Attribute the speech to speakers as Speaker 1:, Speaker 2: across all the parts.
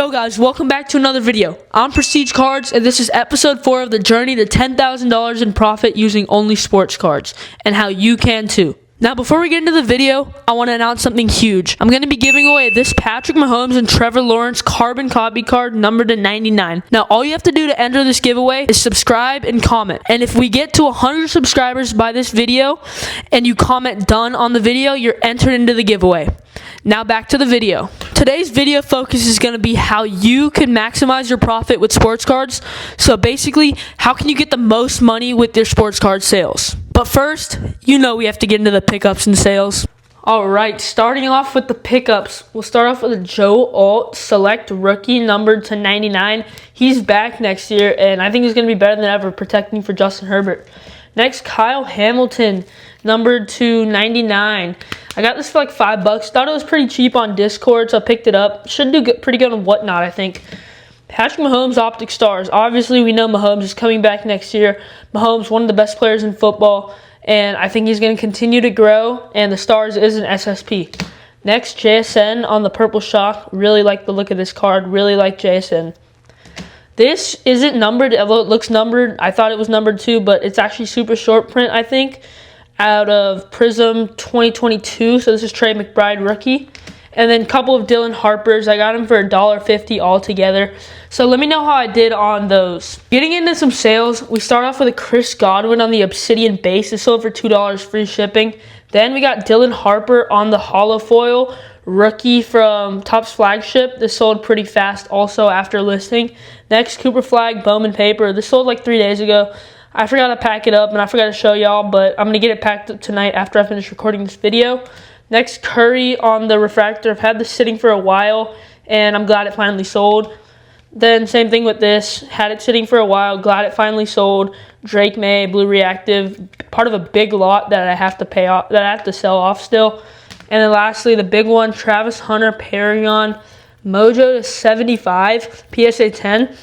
Speaker 1: Yo guys, welcome back to another video. I'm Prestige Cards, and this is episode 4 of the journey to $10,000 in profit using only sports cards, and how you can too. Now, before we get into the video, I want to announce something huge. I'm going to be giving away this Patrick Mahomes and Trevor Lawrence carbon copy card numbered to 99. Now, all you have to do to enter this giveaway is subscribe and comment. And if we get to 100 subscribers by this video, and you comment done on the video, you're entered into the giveaway. Now back to the video. Today's video focus is going to be how you can maximize your profit with sports cards. So basically, how can you get the most money with your sports card sales? But first, we have to get into the pickups and sales. Alright, starting off with the pickups, we'll start off with a Joe Alt Select Rookie numbered to 99. He's back next year, and I think he's going to be better than ever protecting for Justin Herbert. Next, Kyle Hamilton, numbered to 99. I got this for like $5. Thought it was pretty cheap on Discord, so I picked it up. Should do pretty good on Whatnot, I think. Patrick Mahomes Optic Stars. Obviously, we know Mahomes is coming back next year. Mahomes, one of the best players in football, and I think he's going to continue to grow, and the Stars is an SSP. Next, JSN on the Purple Shock. Really like the look of this card. Really like JSN. This isn't numbered, although it looks numbered. I thought it was numbered too, but it's actually super short print, I think, out of Prism 2022. So this is Trey McBride rookie. And then a couple of Dylan Harpers. I got them for $1.50 altogether. So let me know how I did on those. Getting into some sales, we start off with a Chris Godwin on the Obsidian base. It's sold for $2 free shipping. Then we got Dylan Harper on the Holo Foil rookie from Topps Flagship. This sold pretty fast also after listing. Next, Cooper Flag Bowman Paper. This sold like 3 days ago. I forgot to pack it up and I forgot to show y'all, but I'm going to get it packed up tonight after I finish recording this video. Next, Curry on the Refractor. I've had this sitting for a while, and I'm glad it finally sold. Then same thing with this. Had it sitting for a while. Glad it finally sold. Drake May, Blue Reactive. Part of a big lot that I have to pay off, that I have to sell off still. And then lastly, the big one, Travis Hunter Paragon Mojo to 75, PSA 10.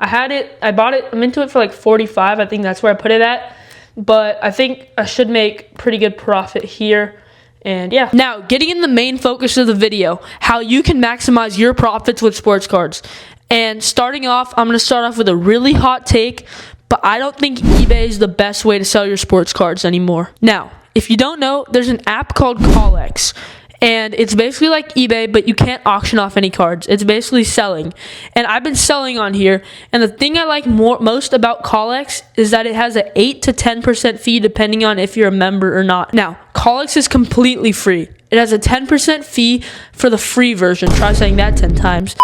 Speaker 1: I bought it, I'm into it for like 45. I think that's where I put it at. But I think I should make pretty good profit here. And yeah. Now, getting in the main focus of the video, how you can maximize your profits with sports cards. And starting off, I'm going to start off with a really hot take, but I don't think eBay is the best way to sell your sports cards anymore. Now, if you don't know, there's an app called CollX. And it's basically like eBay, but you can't auction off any cards. It's basically selling. And I've been selling on here. And the thing I like most about CollX is that it has an 8 to 10% fee depending on if you're a member or not. Now, CollX is completely free. It has a 10% fee for the free version. Try saying that 10 times.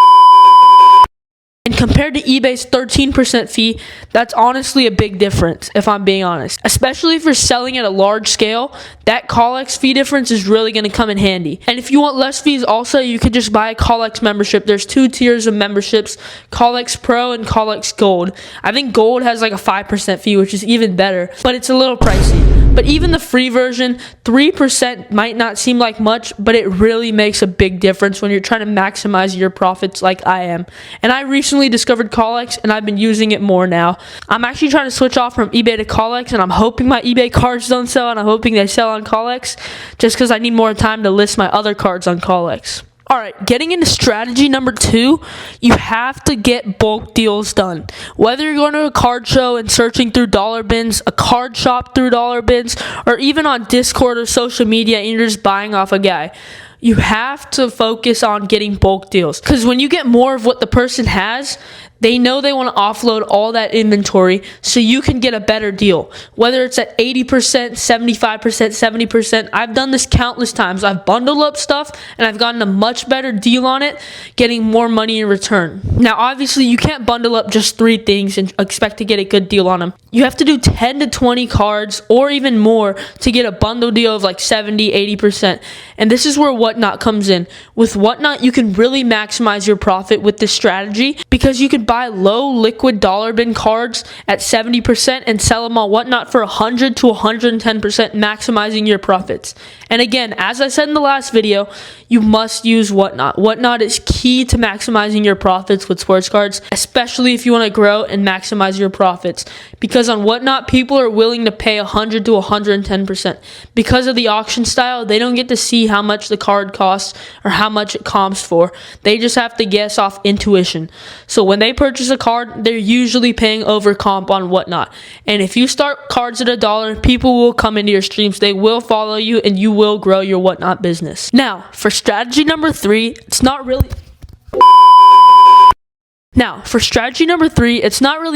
Speaker 1: And compared to eBay's 13% fee, that's honestly a big difference, if I'm being honest. Especially if you're selling at a large scale, that CollX fee difference is really going to come in handy. And if you want less fees also, you could just buy a CollX membership. There's 2 tiers of memberships, CollX Pro and CollX Gold. I think Gold has like a 5% fee, which is even better, but it's a little pricey. But even the free version, 3% might not seem like much, but it really makes a big difference when you're trying to maximize your profits like I am. And I recently discovered CollX, and I've been using it more now. I'm actually trying to switch off from eBay to CollX, and I'm hoping my eBay cards don't sell, and I'm hoping they sell on CollX, just because I need more time to list my other cards on CollX. Alright, getting into strategy number 2, you have to get bulk deals done. Whether you're going to a card show and searching through dollar bins, a card shop through dollar bins, or even on Discord or social media and you're just buying off a guy, you have to focus on getting bulk deals. Because when you get more of what the person has, they know they want to offload all that inventory so you can get a better deal. Whether it's at 80%, 75%, 70%. I've done this countless times. I've bundled up stuff and I've gotten a much better deal on it, getting more money in return. Now, obviously, you can't bundle up just 3 things and expect to get a good deal on them. You have to do 10 to 20 cards or even more to get a bundle deal of like 70, 80%. And this is where Whatnot comes in. With Whatnot, you can really maximize your profit with this strategy because you can buy low liquid dollar bin cards at 70% and sell them on Whatnot for 100 to 110%, maximizing your profits. And again, as I said in the last video, you must use Whatnot. Whatnot is key to maximizing your profits with sports cards, especially if you want to grow and maximize your profits. Because on Whatnot, people are willing to pay 100 to 110%. Because of the auction style, they don't get to see how much the card costs or how much it comps for. They just have to guess off intuition. So when they purchase a card, they're usually paying over comp on Whatnot. And if you start cards at $1, people will come into your streams. They will follow you and you will grow your Whatnot business. Now, for strategy number 3, it's not really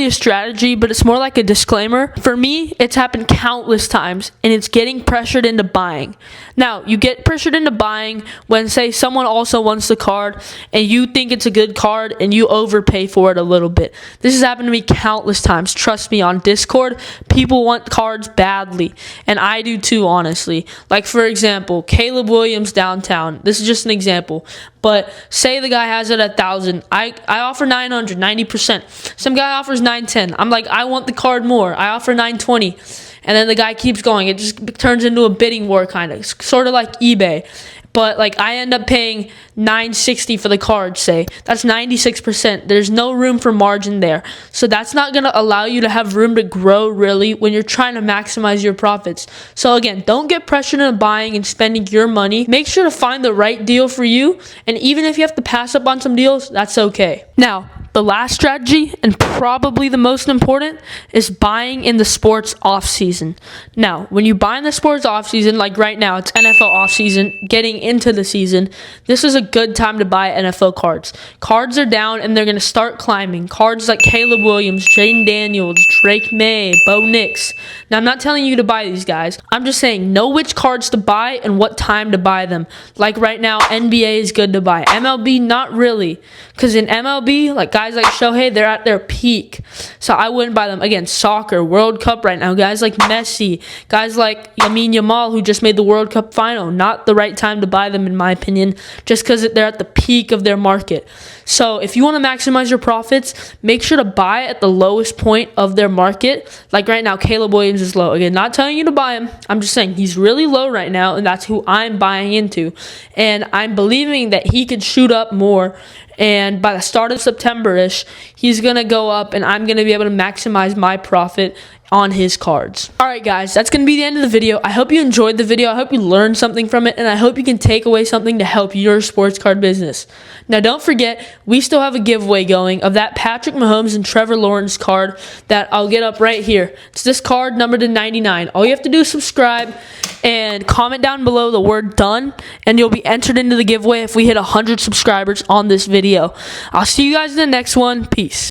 Speaker 1: a strategy, but it's more like a disclaimer. For me, it's happened countless times, and it's getting pressured into buying. Now, you get pressured into buying when, say, someone also wants the card, and you think it's a good card, and you overpay for it a little bit. This has happened to me countless times. Trust me, on Discord, people want cards badly, and I do too, honestly. Like, for example, Caleb Williams downtown. This is just an example. But say the guy has it at 1,000. I offer 900, 90%. Some guy offers 910. I'm like, I want the card more. I offer 920. And then the guy keeps going. It just turns into a bidding war kind of. Sort of like eBay. But like I end up paying $960 for the card, say. That's 96%. There's no room for margin there. So that's not going to allow you to have room to grow really when you're trying to maximize your profits. So again, don't get pressured into buying and spending your money. Make sure to find the right deal for you. And even if you have to pass up on some deals, that's okay. Now, the last strategy, and probably the most important, is buying in the sports off-season. Now, when you buy in the sports off-season, like right now, it's NFL off-season, getting into the season, this is a good time to buy NFL cards. Cards are down, and they're going to start climbing. Cards like Caleb Williams, Jaden Daniels, Drake May, Bo Nix. Now, I'm not telling you to buy these guys. I'm just saying, know which cards to buy and what time to buy them. Like right now, NBA is good to buy. MLB, not really. Because in MLB, like guys like Shohei, they're at their peak. So I wouldn't buy them. Again, soccer, World Cup right now. Guys like Messi, guys like Lamine Yamal, who just made the World Cup final. Not the right time to buy them, in my opinion, just because they're at the peak of their market. So if you want to maximize your profits, make sure to buy at the lowest point of their market. Like right now, Caleb Williams is low. Again, not telling you to buy him. I'm just saying he's really low right now, and that's who I'm buying into. And I'm believing that he could shoot up more. And by the start of September-ish, he's going to go up, and I'm going to be able to maximize my profit on his cards. Alright guys, that's going to be the end of the video. I hope you enjoyed the video. I hope you learned something from it, and I hope you can take away something to help your sports card business. Now don't forget, we still have a giveaway going of that Patrick Mahomes and Trevor Lawrence card that I'll get up right here. It's this card numbered to 99. All you have to do is subscribe and comment down below the word done, and you'll be entered into the giveaway if we hit 100 subscribers on this video. I'll see you guys in the next one. Peace.